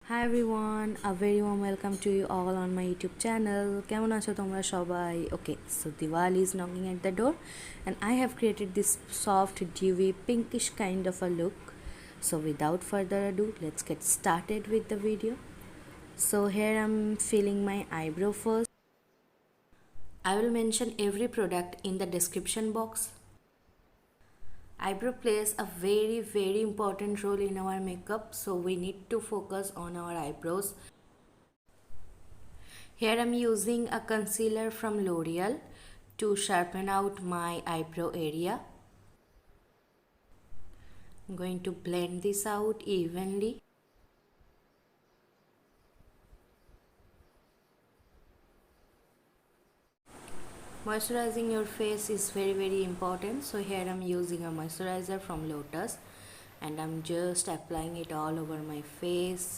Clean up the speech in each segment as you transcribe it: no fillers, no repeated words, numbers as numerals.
Hi everyone, a very warm welcome to you all on my YouTube channel. কেমন আছো তোমরা সবাই? Okay, so Diwali is knocking at the door and I have created this soft, dewy, pinkish kind of a look. So without further ado, let's get started with the video. So here I'm filling my eyebrow first. I will mention every product in the description box. Eyebrow plays a very important role in our makeup, so we need to focus on our eyebrows. Here I'm using a concealer from L'Oreal to sharpen out my eyebrow area. I'm going to blend this out evenly. Moisturizing your face is very important, so here I'm using a moisturizer from Lotus and I'm just applying it all over my face.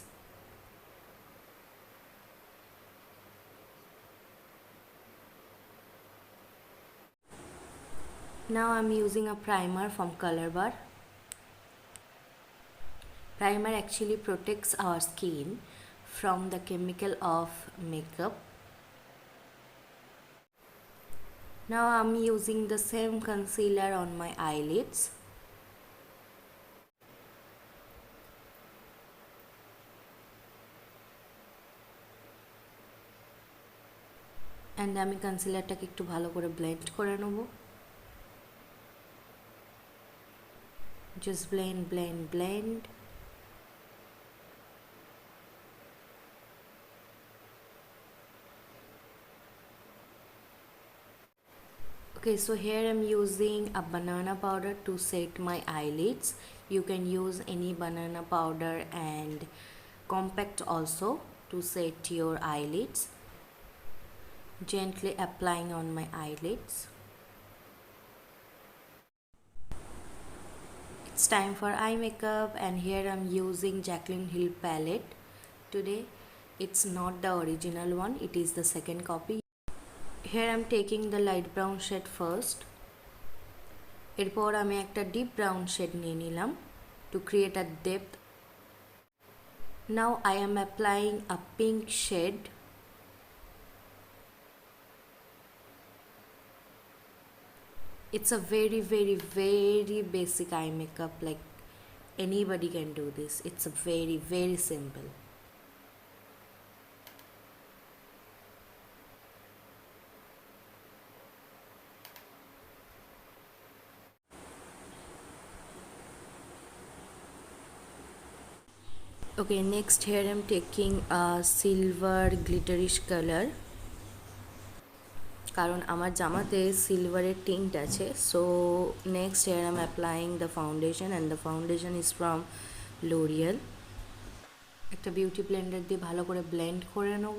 Now I'm using a primer from Color Bar. Primer actually protects our skin from the chemical of makeup. Now I'm using the same concealer on my eyelids. And আমি কনসিলারটাকে একটু ভালো করে blend করে নেব। Just blend. Okay, so here I'm using a banana powder to set my eyelids. You can use any banana powder and compact also to set your eyelids. Gently applying on my eyelids. It's time for eye makeup and here I'm using Jacklin Hill palette today. It's not the original one, it is the second copy. Here I'm taking the light brown shade first. এরপর আমি একটা deep brown shade নিয়ে নিলাম to create a depth. Now I am applying a pink shade. It's a very basic eye makeup, like anybody can do this. It's a very simple. Okay, next here I'm taking a silver glitterish color কারণ আমার জামাতে সিলভারের tint আছে। So next here I am applying the foundation and the foundation is from L'Oreal. একটা beauty blender দিয়ে ভালো করে blend করে নেব।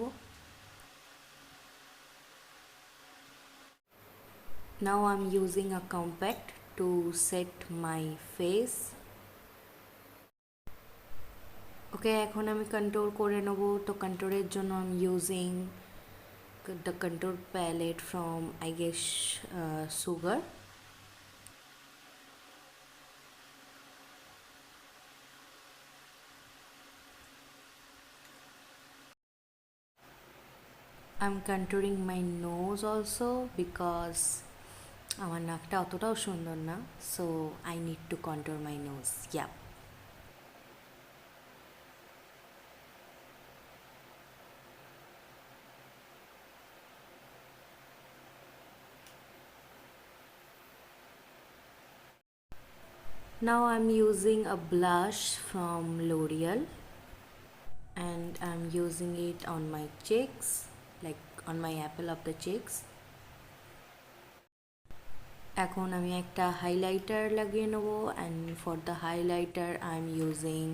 Now I am using a compact to set my face. Okay, এখন আমি কন্ট্রোল করে নেব। তো কন্ট্রোলের জন্য I am using the contour palette from I guess Sugar. I'm contouring my nose also because আমার নাকটা অতটাও সুন্দর না, so I need to contour my nose. Yeah. Now I'm using a blush from L'Oreal and I'm using it on my cheeks, like on my apple of the cheeks. এখন আমি একটা highlighter লাগিয়ে নেব and for the highlighter I'm using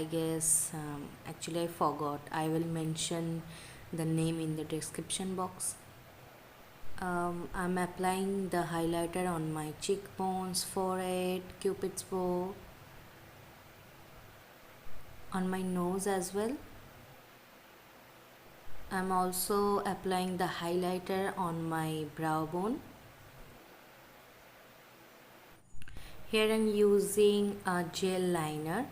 I guess actually I forgot. I will mention the name in the description box. I'm applying the highlighter on my cheekbones, forehead, cupid's bow, on my nose as well. I'm also applying the highlighter on my brow bone. Here I'm using a gel liner.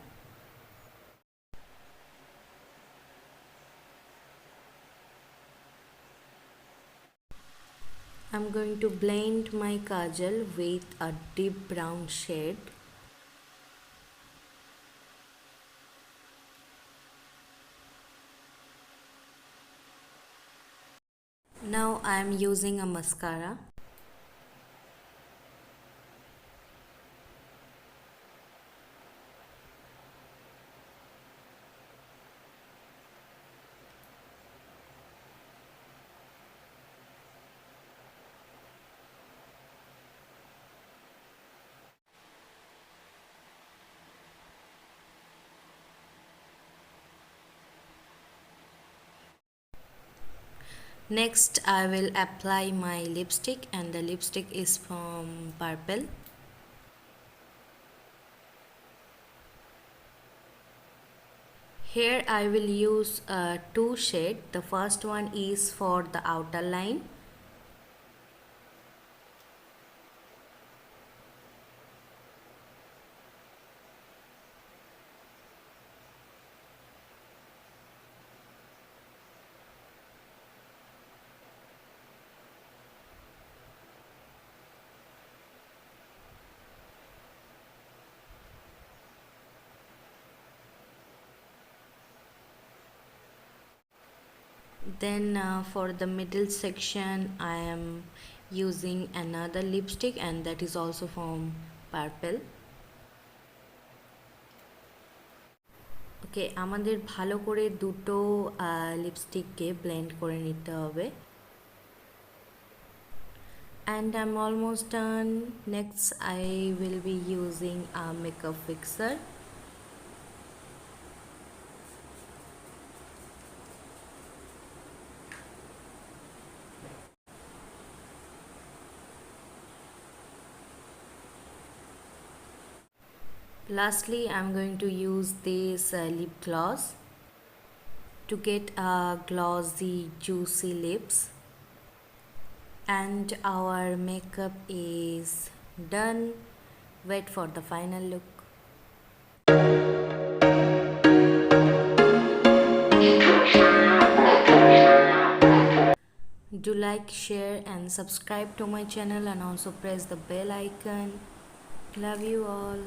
I'm going to blend my kajal with a deep brown shade. Now I am using a mascara. Next I will apply my lipstick, and the lipstick is from Purple. Here I will use two shades. The first one is for the outer line. Then for the middle section I am using another lipstick, and that is also from Purple. ওকে, আমাদের ভালো করে দুটো লিপস্টিককে blend করে নিতে হবে। And I'm almost done. Next I will be using a makeup fixer. Lastly, I'm going to use this lip gloss to get a glossy, juicy lips. And our makeup is done. Wait for the final look. Do like, share and subscribe to my channel, and also press the bell icon. Love you all.